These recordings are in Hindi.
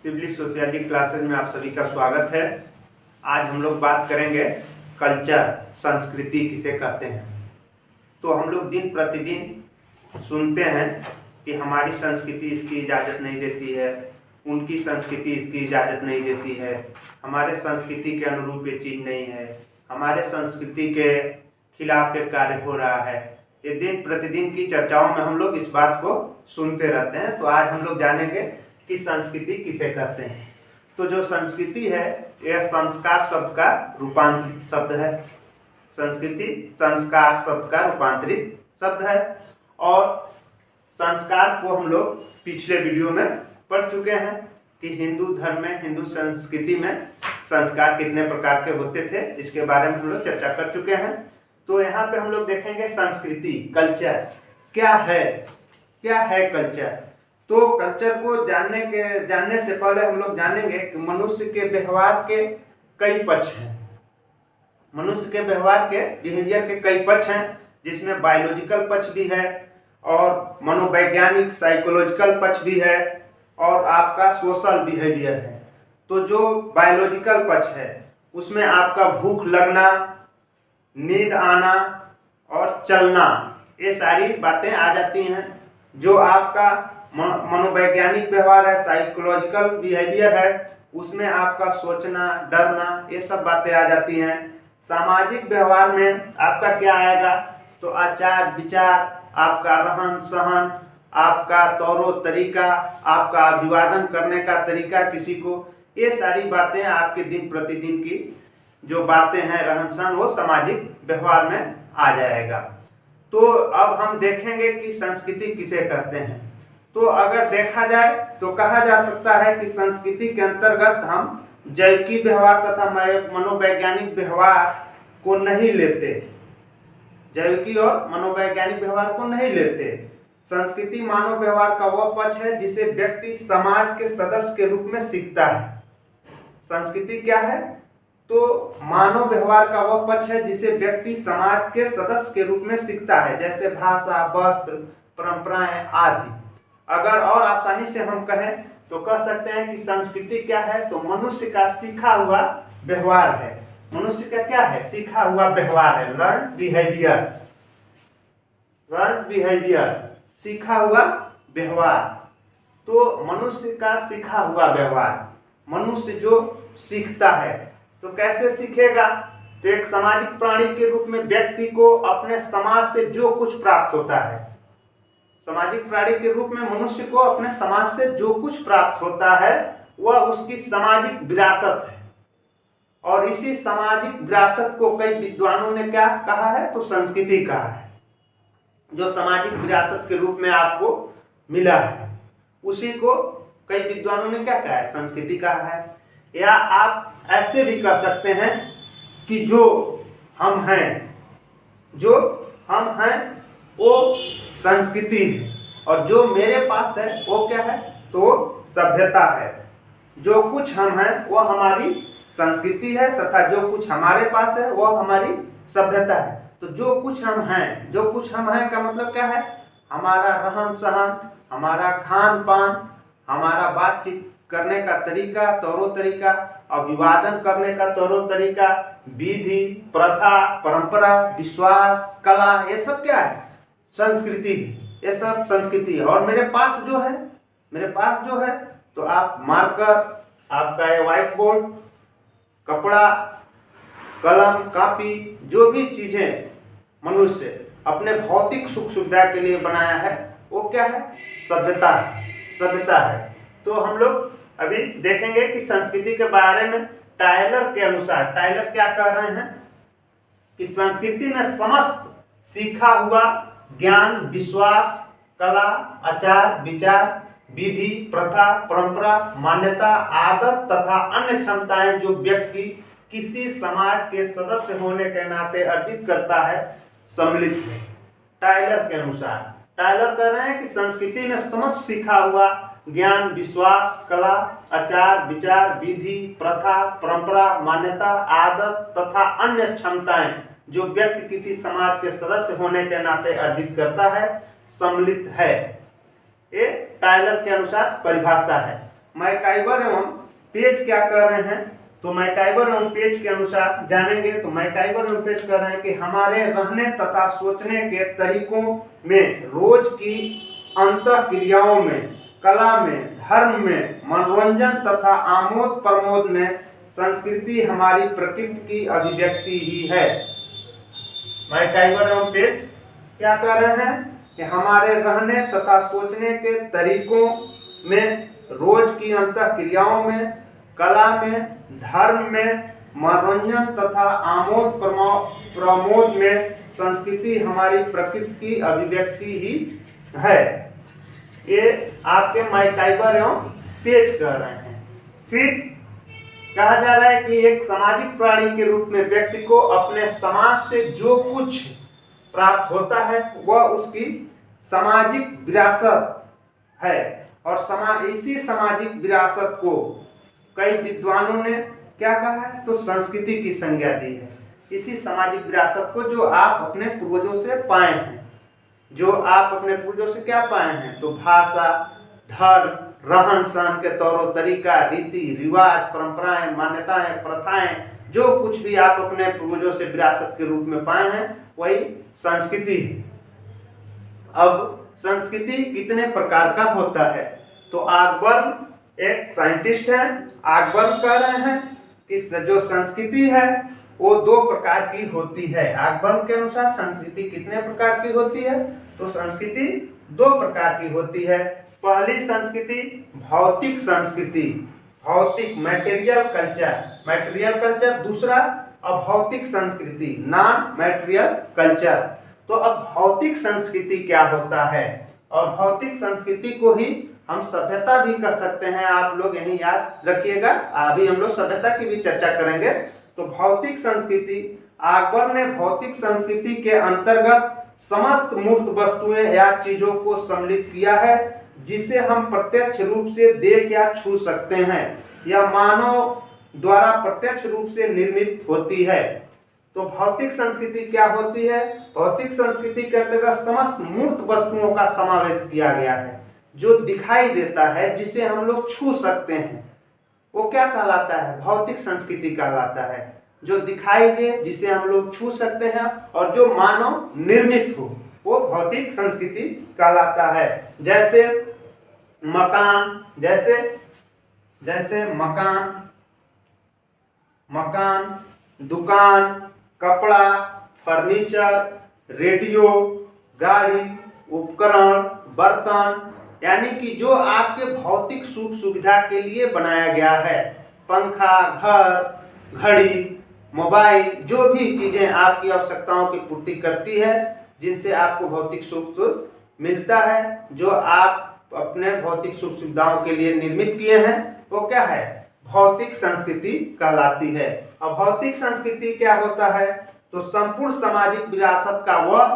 सिविल सोशियोलॉजी क्लासेज में आप सभी का स्वागत है। आज हम लोग बात करेंगे कल्चर, संस्कृति किसे कहते हैं। तो हम लोग दिन प्रतिदिन सुनते हैं कि हमारी संस्कृति इसकी इजाज़त नहीं देती है, उनकी संस्कृति इसकी इजाज़त नहीं देती है, हमारे संस्कृति के अनुरूप ये चीज़ नहीं है, हमारे संस्कृति के खिलाफ एक कार्य हो रहा है। ये दिन प्रतिदिन की चर्चाओं में हम लोग इस बात को सुनते रहते हैं। तो आज हम लोग जानेंगे कि संस्कृति किसे कहते हैं। तो जो संस्कृति है यह संस्कार शब्द का रूपांतरित शब्द है। संस्कृति संस्कार शब्द का रूपांतरित शब्द है और संस्कार को हम लोग पिछले वीडियो में पढ़ चुके हैं कि हिंदू धर्म में, हिंदू संस्कृति में संस्कार कितने प्रकार के होते थे, इसके बारे में हम लोग चर्चा कर चुके हैं। तो यहाँ पे हम लोग देखेंगे संस्कृति, कल्चर क्या है कल्चर। तो कल्चर को जानने से पहले हम लोग जानेंगे कि मनुष्य के व्यवहार के कई पक्ष हैं। मनुष्य के व्यवहार के बिहेवियर के कई पक्ष हैं, जिसमें बायोलॉजिकल पक्ष भी है और मनोवैज्ञानिक साइकोलॉजिकल पक्ष भी है और आपका सोशल बिहेवियर है। तो जो बायोलॉजिकल पक्ष है उसमें आपका भूख लगना, नींद आना और चलना, ये सारी बातें आ जाती हैं। जो आपका मनोवैज्ञानिक व्यवहार है, साइकोलॉजिकल बिहेवियर है, उसमें आपका सोचना, डरना, ये सब बातें आ जाती हैं। सामाजिक व्यवहार में आपका क्या आएगा, तो आचार विचार, आपका रहन सहन, आपका तौरो तरीका, आपका अभिवादन करने का तरीका किसी को, ये सारी बातें आपके दिन प्रतिदिन की जो बातें हैं, रहन सहन, वो सामाजिक व्यवहार में आ जाएगा। तो अब हम देखेंगे कि संस्कृति किसे कहते हैं। तो अगर देखा जाए तो कहा जा सकता है कि संस्कृति के अंतर्गत हम जैविकी व्यवहार तथा मनोवैज्ञानिक व्यवहार को नहीं लेते। जैविकी और मनोवैज्ञानिक व्यवहार को नहीं लेते। संस्कृति मानव व्यवहार का वह पक्ष है जिसे व्यक्ति समाज के सदस्य के रूप में सीखता है। संस्कृति क्या है, तो मानव व्यवहार का वह पक्ष है जिसे व्यक्ति समाज के सदस्य के रूप में सीखता है, जैसे भाषा, वस्त्र, परंपराएं आदि। अगर और आसानी से हम कहें तो कह सकते हैं कि संस्कृति क्या है, तो मनुष्य का सीखा हुआ व्यवहार है। मनुष्य का क्या है, सीखा हुआ व्यवहार है, लर्न बिहेवियर, सीखा हुआ व्यवहार। तो मनुष्य का सीखा हुआ व्यवहार, मनुष्य जो सीखता है तो कैसे सीखेगा, तो एक सामाजिक प्राणी के रूप में व्यक्ति को अपने समाज से जो कुछ प्राप्त होता है, सामाजिक प्राणी के रूप में मनुष्य को अपने समाज से जो कुछ प्राप्त होता है वह उसकी सामाजिक विरासत है। और इसी सामाजिक विरासत को कई विद्वानों ने क्या कहा है, तो संस्कृति कहा है। जो सामाजिक विरासत के रूप में आपको मिला है उसी को कई विद्वानों ने क्या कहा है, संस्कृति कहा है। या आप ऐसे भी कह सकते हैं कि जो हम हैं वो संस्कृति है और जो मेरे पास है वो क्या है, तो सभ्यता है। जो कुछ हम हैं वो हमारी संस्कृति है तथा जो कुछ हमारे पास है वो हमारी सभ्यता है। तो जो कुछ हम हैं का मतलब क्या है, हमारा रहन सहन, हमारा खान पान, हमारा बातचीत करने का तरीका, तौरो तरीका, अभिवादन करने का तौरो तरीका, विधि, प्रथा, परंपरा, विश्वास, कला, ये सब क्या है, संस्कृति। ये सब संस्कृति है। और मेरे पास जो है तो आप मार्कर, आपका ये व्हाइट बोर्ड, कपड़ा, कलम, कापी, जो भी चीजें मनुष्य अपने भौतिक सुख सुविधा के लिए बनाया है वो क्या है, सभ्यता है। तो हम लोग अभी देखेंगे कि संस्कृति के बारे में टायलर के अनुसार, टायलर क्या कह रहे हैं कि संस्कृति में समस्त सीखा हुआ ज्ञान, विश्वास, कला, आचार विचार, विधि, प्रथा, परंपरा, मान्यता, आदत तथा अन्य क्षमताएं जो व्यक्ति किसी समाज के सदस्य होने के नाते अर्जित करता है, सम्मिलित है। टायलर के अनुसार, टायलर कह रहे हैं कि संस्कृति में समस्त सीखा हुआ ज्ञान, विश्वास, कला, आचार विचार, विधि, प्रथा, परंपरा, मान्यता, आदत तथा अन्य क्षमताएं जो व्यक्ति किसी समाज के सदस्य होने के नाते अर्जित करता है, सम्मिलित है। ये टायलर के अनुसार परिभाषा है। मैकाइवर एवं पेज क्या कह रहे हैं, तो मैकाइवर एवं पेज के अनुसार जानेंगे। तो मैकाइवर एवं पेज कह रहे हैं कि हमारे रहने तथा सोचने के तरीकों में, रोज की अंतःक्रियाओं में, कला में, धर्म में, मनोरंजन तथा आमोद प्रमोद में संस्कृति हमारी प्रकृति की अभिव्यक्ति ही है। मैकाइवर एवं पेज क्या कह रहे हैं कि हमारे रहने तथा सोचने के तरीकों में, रोज की अंतःक्रियाओं में, कला में, धर्म में, मनोरंजन तथा आमोद प्रमोद में संस्कृति हमारी प्रकृति की अभिव्यक्ति ही है। ये आपके मैकाइवर एवं पेज कह रहे हैं। फिर कहा जा रहा है कि एक सामाजिक प्राणी के रूप में व्यक्ति को अपने समाज से जो कुछ प्राप्त होता है वह उसकी सामाजिक विरासत है, और इसी सामाजिक विरासत को कई विद्वानों ने क्या कहा है, तो संस्कृति की संज्ञा दी है। इसी सामाजिक विरासत को जो आप अपने पूर्वजों से पाए हैं, जो आप अपने पूर्वजों से क्या पाए हैं, तो भाषा, धर्म, रहन सहन के तौर तरीका, रीति रिवाज, परंपराएं, मान्यताएं, प्रथाएं, जो कुछ भी आप अपने पूर्वजों से विरासत के रूप में पाए हैं वही संस्कृति है। अब संस्कृति कितने प्रकार का होता है, तो आगबर्न एक साइंटिस्ट है, आगबर्न कह रहे हैं कि जो संस्कृति है वो 2 प्रकार की होती है। आगबर्न के अनुसार संस्कृति कितने प्रकार की होती है, तो संस्कृति 2 प्रकार की होती है। पहली संस्कृति भौतिक संस्कृति, भौतिक मैटेरियल कल्चर। दूसरा अभौतिक संस्कृति नॉन मैटेरियल कल्चर। तो अब भौतिक संस्कृति क्या होता है, और भौतिक संस्कृति को ही हम सभ्यता भी कर सकते हैं। आप लोग यही याद रखिएगा, अभी हम लोग सभ्यता की भी चर्चा करेंगे। तो भौतिक संस्कृति, अकबर ने भौतिक संस्कृति के अंतर्गत समस्त मूर्त वस्तुएं या चीजों को सम्मिलित किया है जिसे हम प्रत्यक्ष रूप से देख या छू सकते हैं या मानव द्वारा प्रत्यक्ष रूप से निर्मित होती है। तो भौतिक संस्कृति क्या होती है, भौतिक संस्कृति के अंतर्गत समस्त मूर्त वस्तुओं का समावेश किया गया है। जो दिखाई देता है, जिसे हम लोग छू सकते हैं, वो क्या कहलाता है, भौतिक संस्कृति कहलाता है। जो दिखाई दे, जिसे हम लोग छू सकते हैं, और जो मानव निर्मित हो, वो भौतिक संस्कृति कहलाता है। जैसे मकान, जैसे मकान, दुकान, कपड़ा, फर्नीचर, रेडियो, गाड़ी, उपकरण, बर्तन, यानी कि जो आपके भौतिक सुख सुविधा के लिए बनाया गया है। पंखा, घर, घड़ी, मोबाइल, जो भी चीजें आपकी आवश्यकताओं की पूर्ति करती है, जिनसे आपको भौतिक सुख मिलता है, जो आप अपने भौतिक सुख सुविधाओं के लिए निर्मित किए हैं, वो क्या है, भौतिक संस्कृति कहलाती है। और भौतिक संस्कृति क्या होता है, तो संपूर्ण सामाजिक विरासत का वह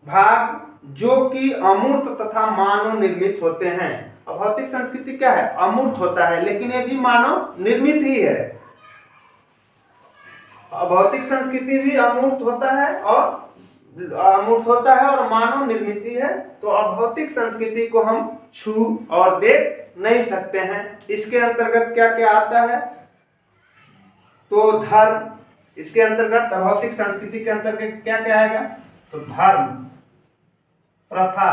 भाग जो कि अमूर्त तथा मानव निर्मित होते हैं। और भौतिक संस्कृति क्या है, अमूर्त होता है, लेकिन ये भी मानव निर्मित ही है। भौतिक संस्कृति भी अमूर्त होता है और मानव निर्मित ही है। तो अभौतिक संस्कृति को हम छू और देख नहीं सकते हैं। इसके अंतर्गत क्या क्या आता है, तो धर्म, इसके अंतर्गत अभौतिक संस्कृति के अंतर्गत क्या क्या आएगा, तो धर्म, प्रथा,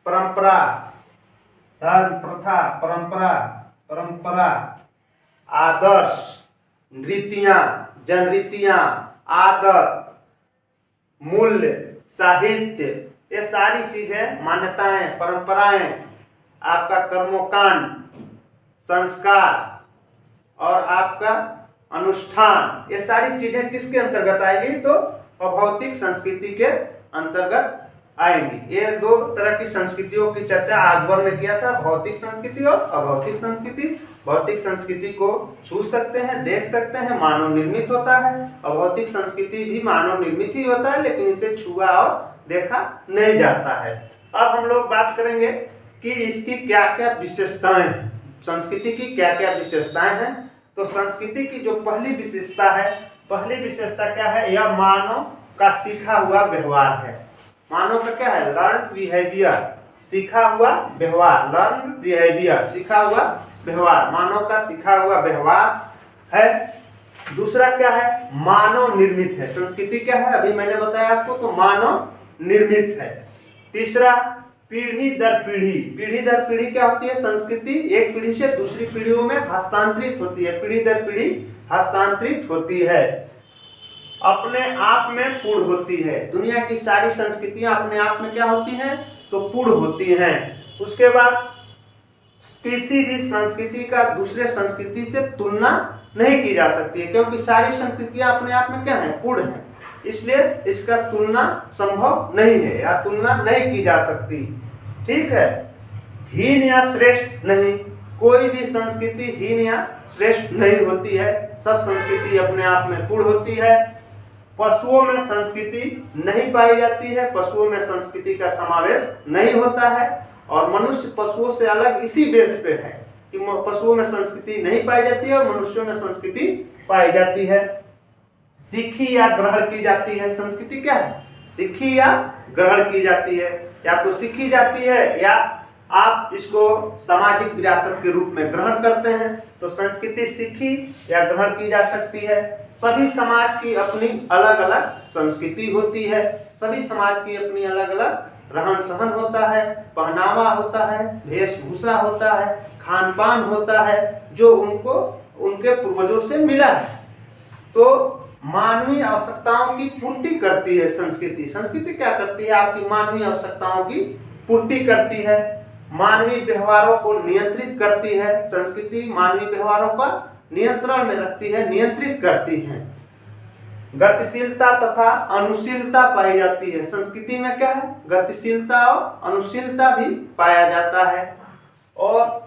परंपरा, धर्म, प्रथा, परंपरा, आदर्श, रीतियां, जनरीतियां, आदत, मूल्य, साहित्य, ये सारी चीजें, मान्यताएं, परंपराएं, आपका कर्मकांड, संस्कार और आपका अनुष्ठान, ये सारी चीजें किसके अंतर्गत आएगी, तो अभौतिक संस्कृति के अंतर्गत आएंगी। ये 2 तरह की संस्कृतियों की चर्चा अकबर ने किया था, भौतिक संस्कृति और अभौतिक संस्कृति। भौतिक संस्कृति को छू सकते हैं, देख सकते हैं, मानव निर्मित होता है। अभौतिक संस्कृति भी मानव निर्मित ही होता है, लेकिन इसे छुआ और देखा नहीं जाता है। अब हम लोग बात करेंगे कि इसकी क्या क्या विशेषताएं हैं, संस्कृति की क्या क्या विशेषताएं हैं। तो संस्कृति की जो पहली विशेषता है, पहली विशेषता क्या है, यह मानव का सीखा हुआ व्यवहार है। मानव का क्या है, लर्न बिहेवियर, सीखा हुआ व्यवहार, लर्न बिहेवियर, सीखा हुआ व्यवहार, मानव का सीखा हुआ व्यवहार है। दूसरा क्या है, मानव निर्मित है। संस्कृति क्या है, अभी मैंने बताया आपको, तो मानव निर्मित है। तीसरा, पीढ़ी दर पीढ़ी, पीढ़ी दर पीढ़ी क्या होती है, संस्कृति एक पीढ़ी से दूसरी पीढ़ियों में हस्तांतरित होती है, पीढ़ी दर पीढ़ी हस्तांतरित होती है, अपने आप में पूर्ण होती है। दुनिया की सारी संस्कृतियां अपने आप में क्या होती हैं, तो पूर्ण होती हैं। उसके बाद किसी भी संस्कृति का दूसरे संस्कृति से तुलना नहीं की जा सकती है, क्योंकि सारी संस्कृतियां अपने आप में क्या है, पूर्ण है, इसलिए इसका तुलना संभव नहीं है या तुलना नहीं की जा सकती। ठीक है, हीन या श्रेष्ठ नहीं, कोई भी संस्कृति हीन या श्रेष्ठ नहीं होती है, सब संस्कृति अपने आप में पूर्ण होती है। पशुओं में संस्कृति नहीं पाई जाती है, पशुओं में संस्कृति का समावेश नहीं होता है, और मनुष्य पशुओं से अलग इसी बेस पे है कि पशुओं में संस्कृति नहीं पाई जाती है और मनुष्यों में संस्कृति पाई जाती है। सीखी या ग्रहण की जाती है, संस्कृति क्या है, सीखी या ग्रहण की जाती है, या तो सीखी जाती है या आप इसको सामाजिक विरासत के रूप में ग्रहण करते हैं। तो संस्कृति सीखी या ग्रहण की जा सकती है। सभी समाज की अपनी अलग अलग संस्कृति होती है, सभी समाज की अपनी अलग अलग रहन सहन होता है, पहनावा होता है, वेशभूषा होता है, खान पान होता है, जो उनको उनके पूर्वजों से मिला है। तो मानवीय आवश्यकताओं की पूर्ति करती है संस्कृति। संस्कृति क्या करती है, आपकी मानवीय आवश्यकताओं की पूर्ति करती है, मानवीय व्यवहारों को नियंत्रित करती है। संस्कृति मानवीय व्यवहारों का नियंत्रण में रखती है, नियंत्रित करती है। गतिशीलता तथा अनुशीलता पाई जाती है, संस्कृति में क्या है, गतिशीलता और अनुशीलता भी पाया जाता है। और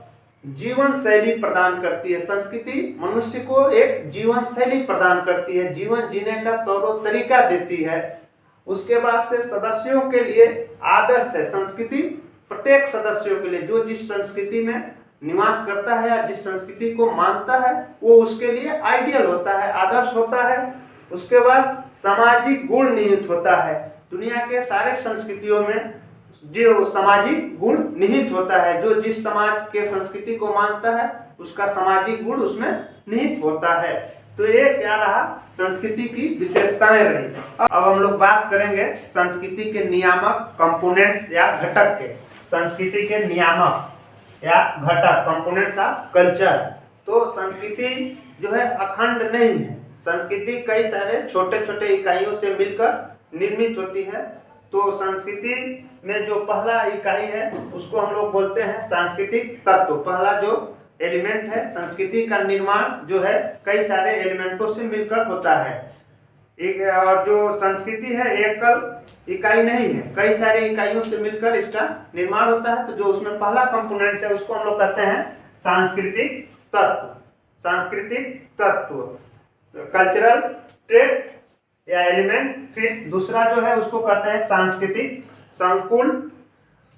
जीवन शैली प्रदान करती है, संस्कृति मनुष्य को एक जीवन शैली प्रदान करती है, जीवन जीने का तौर तरीका देती है। उसके बाद से सदस्यों के लिए आदर्श है, संस्कृति प्रत्येक सदस्यों के लिए, जो जिस संस्कृति में निवास करता है या जिस संस्कृति को मानता है वो उसके लिए आइडियल होता है, आदर्श होता है। उसके बाद सामाजिक गुण निहित होता है, दुनिया के सारे संस्कृतियों में जो सामाजिक गुण निहित होता है, जो जिस समाज के संस्कृति को मानता है उसका सामाजिक गुण उसमें निहित होता है। तो ये क्या रहा, संस्कृति की विशेषताएं रही। अब हम लोग बात करेंगे संस्कृति के नियामक कंपोनेंट्स या घटक के, संस्कृति के नियामक या घटक, कंपोनेंट्स ऑफ कल्चर। तो संस्कृति जो है अखंड नहीं है, संस्कृति कई सारे छोटे छोटे इकाइयों से मिलकर निर्मित होती है। तो संस्कृति में जो पहला इकाई है उसको हम लोग बोलते हैं सांस्कृतिक तत्व। पहला जो एलिमेंट है, संस्कृति का निर्माण जो है कई सारे एलिमेंटों से मिलकर होता है। एक और जो संस्कृति है एकल इकाई नहीं है, कई सारे इकाइयों से मिलकर इसका निर्माण होता है। तो जो उसमें पहला कंपोनेंट है उसको हम लोग कहते हैं सांस्कृतिक तत्व। सांस्कृतिक तत्व, कल्चरल ट्रेट या एलिमेंट। फिर दूसरा जो है उसको कहते हैं सांस्कृतिक संकुल,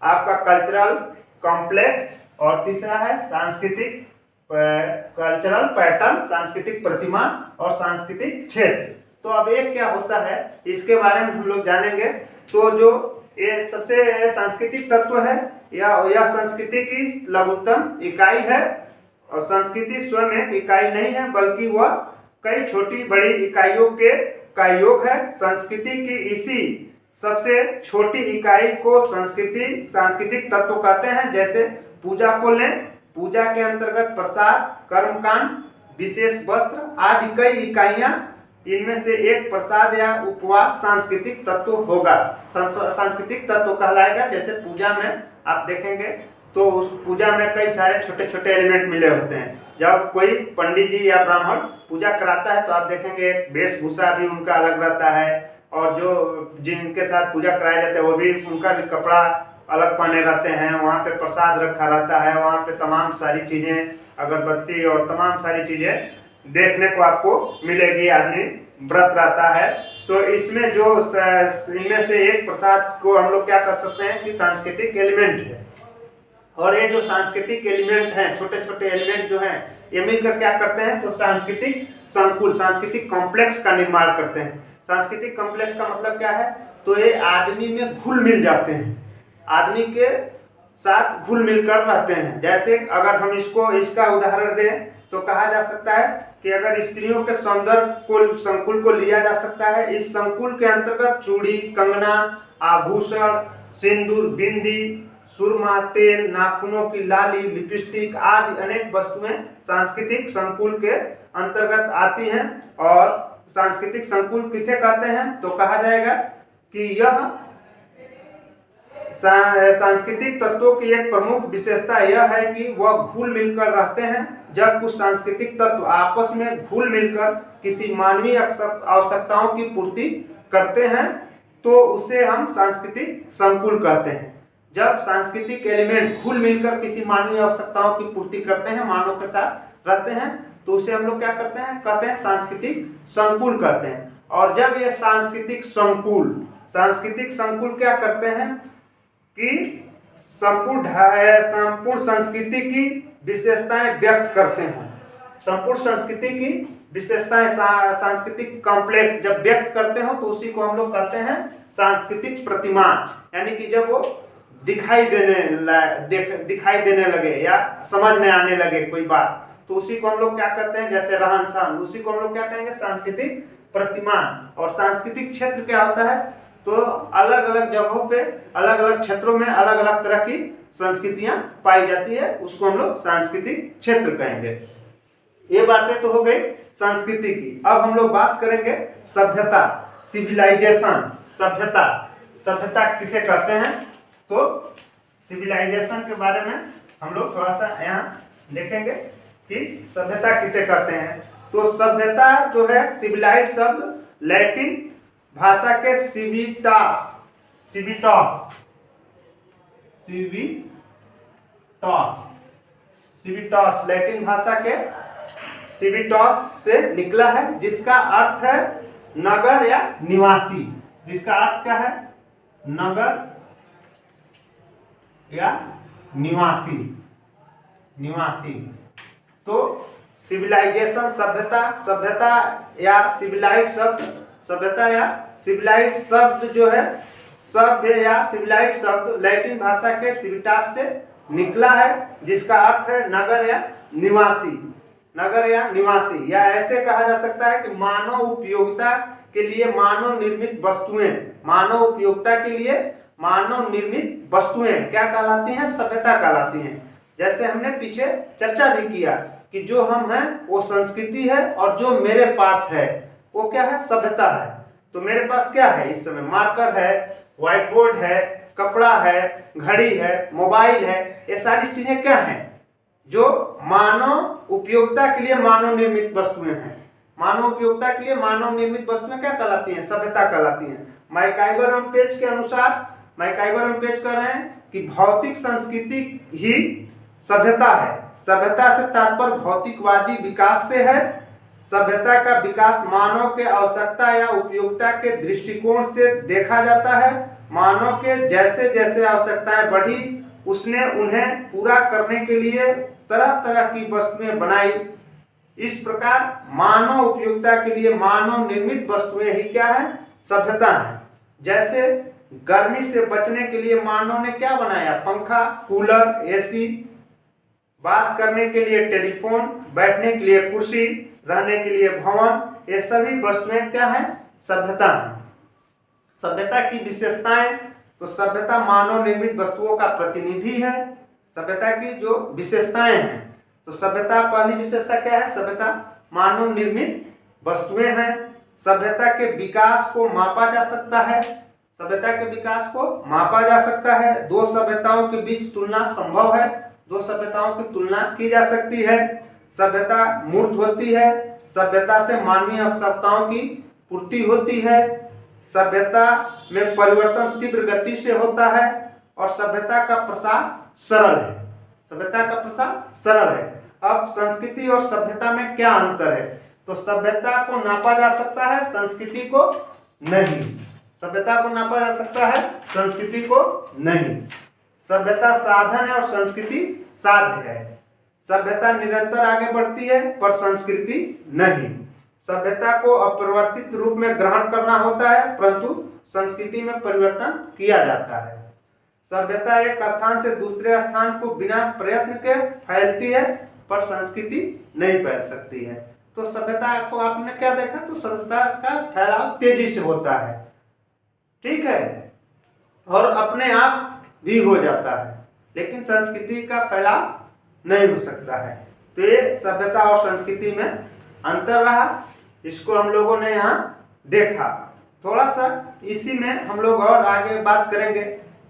आपका कल्चरल कॉम्प्लेक्स, और तीसरा है सांस्कृतिक कल्चरल पैटर्न, सांस्कृतिक प्रतिमा और सांस्कृतिक क्षेत्र। तो अब ये क्या होता है इसके बारे में हम लोग जानेंगे। तो जो ये सबसे सांस्कृतिक तत्व है या संस्कृति की लघुत्तम इकाई है, और संस्कृति स्वयं एक इकाई नहीं है बल्कि वह कई छोटी बड़ी इकाइयों का योग है। संस्कृति की इसी सबसे छोटी इकाई को सांस्कृतिक तत्व कहते हैं। जैसे पूजा को लें, पूजा के अंतर्गत प्रसाद, कर्मकांड, विशेष वस्त्र आदि कई इकाइयां, इनमें से एक प्रसाद या उपवास सांस्कृतिक तत्व होगा, सांस्कृतिक तत्व कहलाएगा। जैसे पूजा में आप देखेंगे तो उस पूजा में कई सारे छोटे छोटे एलिमेंट मिले होते हैं। जब कोई पंडित जी या ब्राह्मण पूजा कराता है तो आप देखेंगे वेशभूषा भी उनका अलग रहता है, और जो जिनके साथ पूजा कराया जाता है वो भी उनका भी कपड़ा अलग पहने रहते हैं। वहाँ पे प्रसाद रखा रहता है, वहाँ पे तमाम सारी चीज़ें, अगरबत्ती और तमाम सारी चीज़ें देखने को आपको मिलेगी। आदमी व्रत रहता है। तो इसमें जो इनमें से एक प्रसाद को हम लोग क्या कर सकते हैं कि सांस्कृतिक एलिमेंट है। और ये जो सांस्कृतिक एलिमेंट हैं, छोटे छोटे एलिमेंट जो हैं, ये मिलकर क्या करते हैं तो सांस्कृतिक संकुल, सांस्कृतिक कॉम्प्लेक्स का निर्माण करते हैं। सांस्कृतिक कॉम्प्लेक्स का मतलब क्या है, तो ये आदमी में घुल मिल जाते हैं, आदमी के साथ घुल मिलकर रहते हैं। जैसे अगर हम इसका उदाहरण दें तो कहा जा सकता है कि अगर स्त्रियों के सौंदर्य संकुल को लिया जा सकता है, इस संकुल के अंतर्गत चूड़ी, कंगना, आभूषण, सिंदूर, बिंदी, सुरमा, तेल, नाखूनों की लाली, लिपस्टिक आदि अनेक वस्तुएं सांस्कृतिक संकुल के अंतर्गत आती हैं। और सांस्कृतिक संकुल किसे कहते हैं तो कहा जाएगा कि यह सांस्कृतिक तत्वों की एक प्रमुख विशेषता यह है कि वह घुल मिलकर रहते हैं। जब कुछ सांस्कृतिक तत्व आपस में घुल मिलकर किसी मानवीय आवश्यकताओं की पूर्ति करते हैं तो उसे हम सांस्कृतिक संकुल कहते हैं। जब सांस्कृतिक एलिमेंट घुल मिलकर किसी मानवीय आवश्यकताओं की पूर्ति करते हैं, मानव के साथ रहते हैं, तो उसे हम लोग क्या करते हैं, कहते हैं सांस्कृतिक संकुल कहते हैं। और जब ये सांस्कृतिक संकुल क्या करते हैं कि संपूर्ण संस्कृति की विशेषताएं व्यक्त करते हैं। संपूर्ण संस्कृति की विशेषताएं सांस्कृतिक कॉम्प्लेक्स जब व्यक्त करते हो तो उसी को हम लोग कहते हैं सांस्कृतिक प्रतिमान। यानी कि जब वो दिखाई देने लगे या समझ में आने लगे कोई बात, तो उसी को हम लोग क्या कहते हैं, जैसे रहन सहन, उसी को हम लोग क्या कहेंगे, सांस्कृतिक प्रतिमान। और सांस्कृतिक क्षेत्र क्या होता है तो अलग अलग जगहों पे, अलग अलग क्षेत्रों में अलग अलग तरह की संस्कृतियां पाई जाती है, उसको हम लोग सांस्कृतिक क्षेत्र कहेंगे। ये बातें तो हो गई संस्कृति की। अब हम लोग बात करेंगे सभ्यता, सिविलाइजेशन। सभ्यता किसे कहते हैं तो सिविलाइजेशन के बारे में हम लोग थोड़ा सा यहाँ देखेंगे कि सभ्यता किसे कहते हैं। तो सभ्यता जो है, सिविलाइज शब्द लैटिन भाषा के सिविटास लैटिन भाषा के सिविटास से निकला है, जिसका अर्थ है नगर या निवासी। जिसका अर्थ क्या है, नगर या निवासी। तो सिविलाइजेशन सभ्यता या सिविलाइट शब्द जो है, सभ्य या सिविलाइट शब्द लैटिन भाषा के सिविटास से निकला है, जिसका अर्थ है नगर या निवासी। या ऐसे कहा जा सकता है कि मानव उपयोगिता के लिए मानव निर्मित वस्तुएं क्या कहलाती हैं, सभ्यता कहलाती हैं। जैसे हमने पीछे चर्चा भी किया कि जो हम हैं वो संस्कृति है और जो मेरे पास है वो क्या है, सभ्यता है। तो मेरे पास क्या है इस समय, मार्कर है, व्हाइट बोर्ड है, कपड़ा है, घड़ी है, मोबाइल है। ये सारी चीजें क्या हैं, जो मानव उपयोगिता के लिए मानव निर्मित वस्तुएं हैं। मानव उपयोगिता के लिए मानव निर्मित वस्तुएं क्या कहलाती हैं, सभ्यता कहलाती हैं। मैकाइवर एवं पेज के अनुसार, मैकाइवर एवं पेज कह रहे हैं कि भौतिक संस्कृति ही सभ्यता है। सभ्यता से तात्पर्य भौतिकवादी विकास से है। सभ्यता का विकास मानव के आवश्यकता या उपयोगिता के दृष्टिकोण से देखा जाता है। मानव के जैसे जैसे आवश्यकताएं बढ़ी, उसने उन्हें पूरा करने के लिए तरह तरह की वस्तुएं बनाई। इस प्रकार मानव उपयोगिता के लिए मानव निर्मित वस्तुएं ही क्या है, सभ्यता है। जैसे गर्मी से बचने के लिए मानव ने क्या बनाया, पंखा, कूलर, एसी, बात करने के लिए टेलीफोन, बैठने के लिए कुर्सी, रहने के लिए भवन। ये सभी वस्तुएं क्या है, सभ्यता है। सभ्यता की विशेषताएं, तो सभ्यता मानव निर्मित वस्तुओं का प्रतिनिधि है। सभ्यता की जो विशेषताएं हैं, तो सभ्यता पहली विशेषता क्या है, सभ्यता मानव निर्मित वस्तुएं हैं। सभ्यता के विकास को मापा जा सकता है। सभ्यता के विकास को मापा जा सकता है। दो सभ्यताओं के बीच तुलना संभव है। दो सभ्यताओं की तुलना की जा सकती है। सभ्यता मूर्त होती है। सभ्यता से मानवीय आवश्यकताओं की पूर्ति होती है। सभ्यता में परिवर्तन तीव्र गति से होता है और सभ्यता का प्रसार सरल है। सभ्यता का प्रसार सरल है। अब संस्कृति और सभ्यता में क्या अंतर है, तो सभ्यता को नापा जा सकता है, संस्कृति को नहीं। सभ्यता को नापा जा सकता है, संस्कृति को नहीं। सभ्यता साधन है और संस्कृति साध्य है। सभ्यता निरंतर आगे बढ़ती है पर संस्कृति नहीं। सभ्यता को अपरिवर्तित रूप में ग्रहण करना होता है, परंतु संस्कृति में परिवर्तन किया जाता है। सभ्यता एक स्थान से दूसरे स्थान को बिना प्रयत्न के फैलती है, पर संस्कृति नहीं फैल सकती है। तो सभ्यता को आपने क्या देखा, तो सभ्यता का फैलाव तेजी से होता है, ठीक है, और अपने आप भी हो जाता है, लेकिन संस्कृति का फैलाव नहीं हो सकता है। तो ये सभ्यता और संस्कृति में अंतर रहा, इसको हम लोगों ने यहाँ देखा। थोड़ा सा इसी में हम लोग और आगे बात करेंगे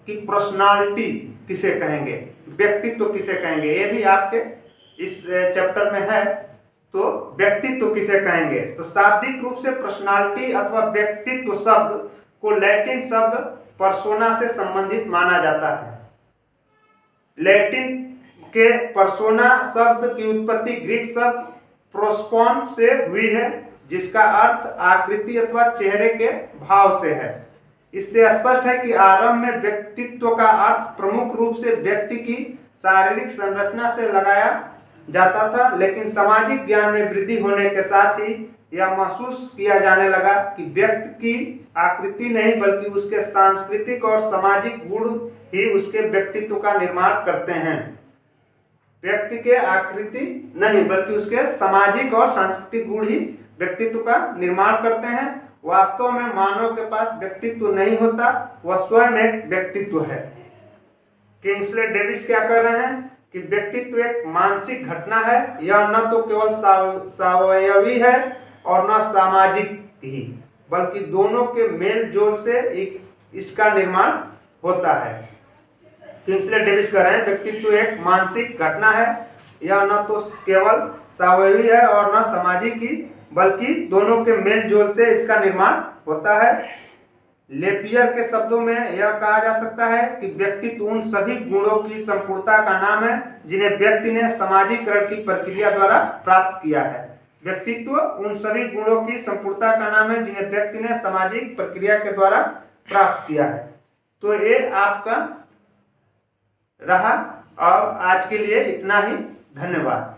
कि पर्सनालिटी किसे कहेंगे, व्यक्तित्व किसे कहेंगे, ये भी आपके इस चैप्टर में है। तो व्यक्तित्व किसे कहेंगे, तो शाब्दिक रूप से पर्सनालिटी अथवा व्यक्तित्व शब्द को लैटिन शब्द पर्सोना से संबंधित माना जाता है। लैटिन के पर्सोना शब्द की उत्पत्ति ग्रीक शब्द प्रोस्पोन से हुई है, जिसका अर्थ आकृति अथवा चेहरे के भाव से है। इससे स्पष्ट है कि आरंभ में व्यक्तित्व का अर्थ प्रमुख रूप से व्यक्ति की शारीरिक संरचना से लगाया जाता था, लेकिन सामाजिक ज्ञान में वृद्धि होने के साथ ही यह महसूस किया जाने लगा कि व्यक्ति की आकृति नहीं बल्कि उसके सांस्कृतिक और सामाजिक गुण ही उसके व्यक्तित्व का निर्माण करते हैं। व्यक्ति के आकृति नहीं बल्कि उसके सामाजिक और सांस्कृतिक गुण ही व्यक्तित्व का निर्माण करते हैं। वास्तव में मानव के पास व्यक्तित्व नहीं होता, वह स्वयं एक व्यक्तित्व है। किंग्सले डेविस क्या कर रहे हैं कि व्यक्तित्व एक मानसिक घटना है, यह न तो केवल सावयवी है और न सामाजिक ही, बल्कि दोनों के मेल जोल से इसका निर्माण होता है। किंग्सले डेविस कह रहे हैं व्यक्तित्व एक मानसिक घटना है, यह न तो केवल सावयवी है और न सामाजिक ही, बल्कि दोनों के मेल जोल से इसका निर्माण होता है। लेपियर के शब्दों में यह कहा जा सकता है कि व्यक्तित्व उन सभी गुणों की संपूर्णता का नाम है जिन्हें व्यक्ति ने सामाजिकरण की प्रक्रिया द्वारा प्राप्त किया है। व्यक्तित्व उन सभी गुणों की संपूर्णता का नाम है जिन्हें व्यक्ति ने सामाजिक प्रक्रिया के द्वारा प्राप्त किया है। तो ये आपका रहा, और आज के लिए इतना ही। धन्यवाद।